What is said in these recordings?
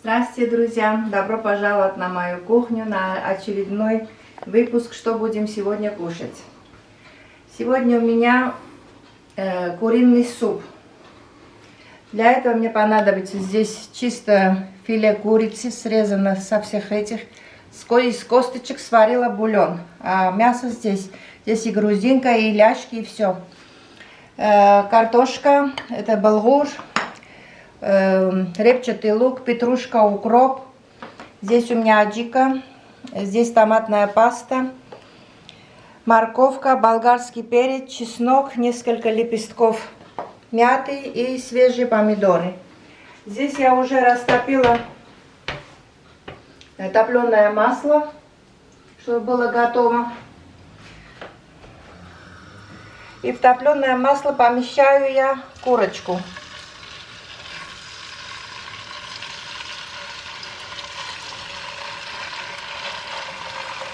Здравствуйте, друзья! Добро пожаловать на мою кухню, на очередной выпуск, что будем сегодня кушать. Сегодня у меня куриный суп. Для этого мне понадобится здесь чисто филе курицы, срезано со всех этих. Из косточек сварила бульон. А мясо здесь и грудинка, и ляжки, и все. Картошка, это булгур. Репчатый лук, петрушка, укроп. Здесь у меня аджика, здесь томатная паста, морковка, болгарский перец, чеснок, несколько лепестков мяты и свежие помидоры. Здесь я уже растопила топленое масло, чтобы было готово. И в топленое масло помещаю я курочку.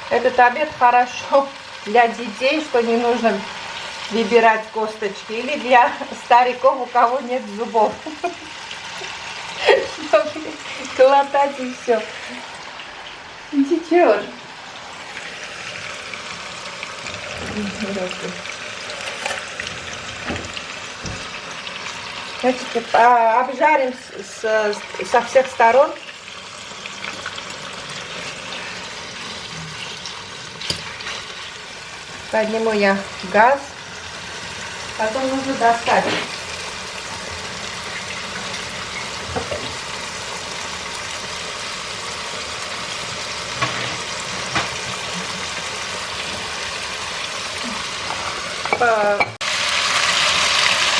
Этот обед хорошо для детей, что не нужно выбирать косточки, или для стариков, у кого нет зубов. Чтобы глотать и все. Течет. Значит, обжарим со всех сторон. Подниму я газ, потом нужно достать.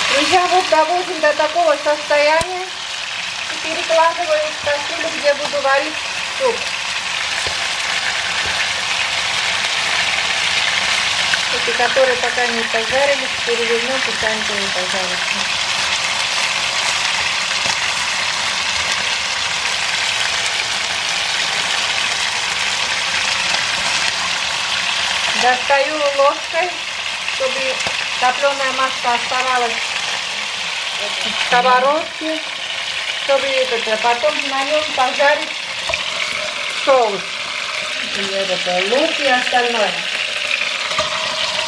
Друзья, вот доводим до такого состояния и перекладываю в кастрюлю, где буду варить суп. Эти, которые пока не пожарились, перевернем, пусть они тоже пожарятся. Достаю ложкой, чтобы топленое масло оставалось в сковородке, чтобы потом на нем пожарить соус. И лук и остальное.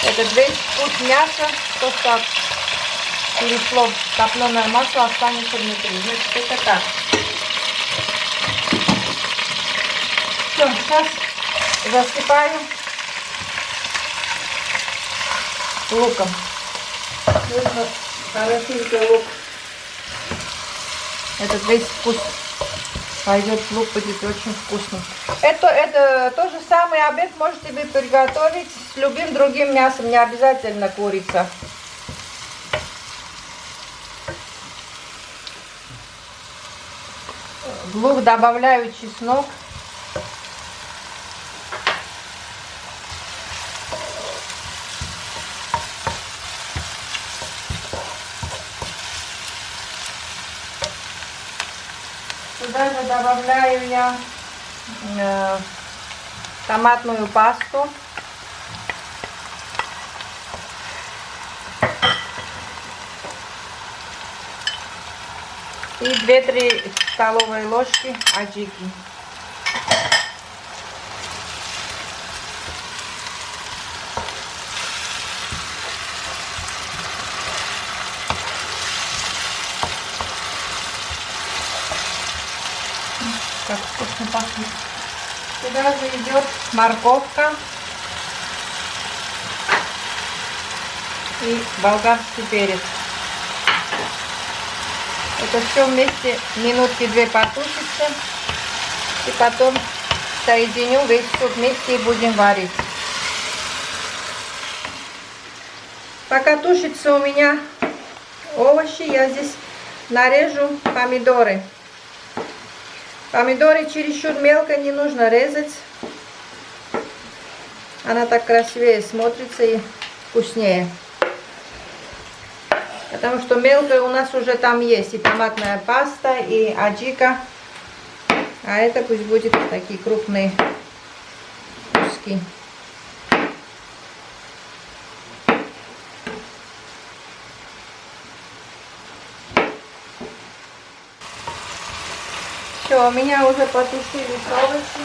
Этот весь вкус мяса, то, что перешло в топленое масло, останется внутри. Значит, это так. Все, сейчас засыпаю луком. Нужно хорошенький лук. Этот весь вкус пойдет в лук, будет очень вкусный. Это тот же самый обед можете вы приготовить с любым другим мясом, не обязательно курица. В лук добавляю чеснок. Сюда же добавляю я томатную пасту. И 2-3 столовые ложки аджики. Как вкусно пахнет. Сюда же идет морковка и болгарский перец. Это все вместе минутки 2 потушится. И потом соединю весь суп вместе и будем варить. Пока тушится у меня овощи, я здесь нарежу помидоры. Помидоры чересчур мелко не нужно резать. Она так красивее смотрится и вкуснее. Потому что мелкое у нас уже там есть. И томатная паста, и аджика. А это пусть будет такие крупные куски. Все, у меня уже потушились овощи.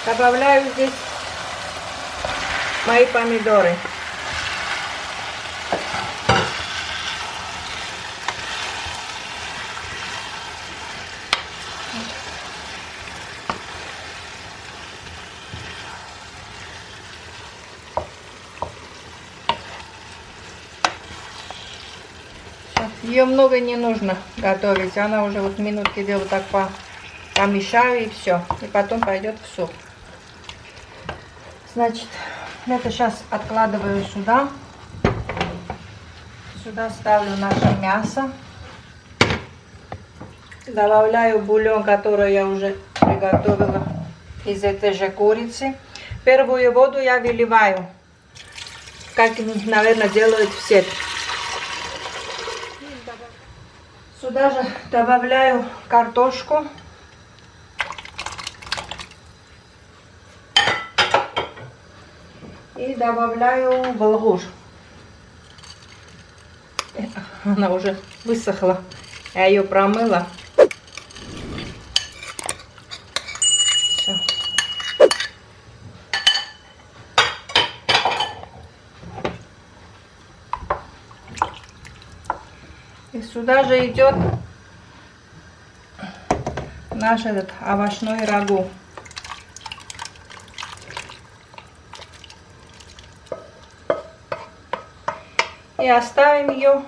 Добавляю здесь мои помидоры. Ее много не нужно готовить, она уже вот минутки где вот так помешаю и все, и потом пойдет в суп. Значит, это сейчас откладываю сюда. Сюда ставлю наше мясо. Добавляю бульон, который я уже приготовила из этой же курицы. Первую воду я выливаю, как, наверное, делают все. Сюда же добавляю картошку. И добавляю булгур. Она уже высохла. Я ее промыла. Все. И сюда же идет наш этот овощной рагу. И оставим ее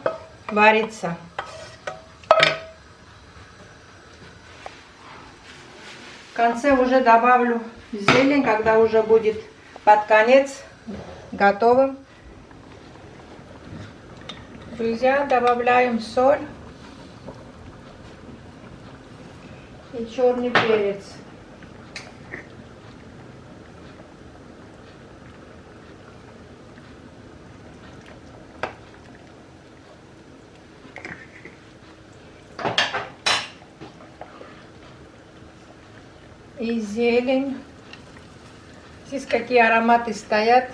вариться. В конце уже добавлю зелень, когда уже будет под конец готовым. Друзья, добавляем соль и черный перец. И зелень. Здесь какие ароматы стоят,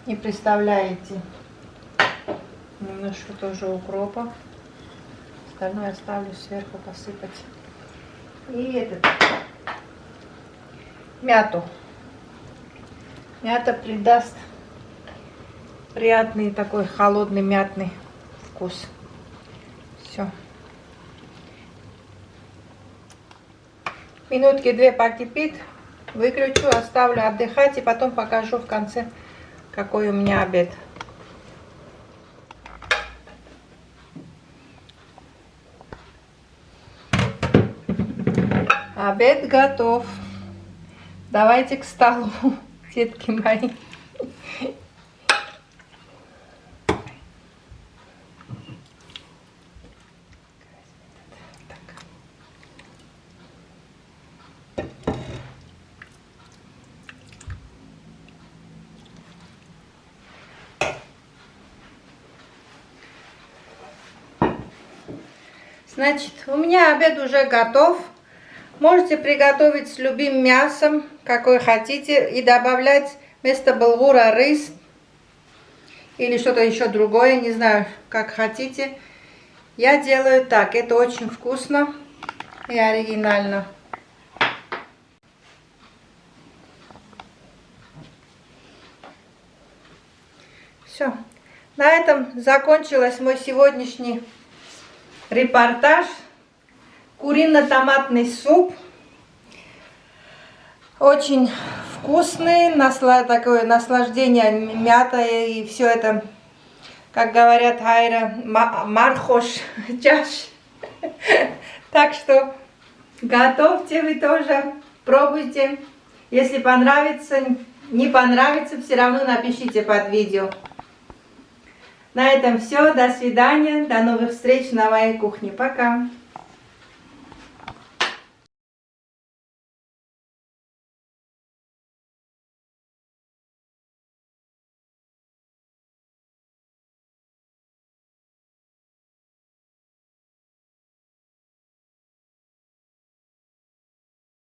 не представляете. Немножко тоже укропа. Остальное оставлю сверху посыпать. И мяту. Мята придаст приятный такой холодный мятный вкус. Все. Минутки 2 покипит, выключу, оставлю отдыхать и потом покажу в конце, какой у меня обед. Обед готов. Давайте к столу, детки мои. Значит, у меня обед уже готов. Можете приготовить с любым мясом, какой хотите, и добавлять вместо булгура рис или что-то еще другое, не знаю, как хотите. Я делаю так, это очень вкусно и оригинально. Все, на этом закончилась мой сегодняшний репортаж. Курино-томатный суп. Очень вкусный, такое наслаждение, мята и все это, как говорят хайра, мархош, чаш. Так что готовьте вы тоже, пробуйте. Если понравится, не понравится, все равно напишите под видео. На этом все. До свидания. До новых встреч на моей кухне. Пока.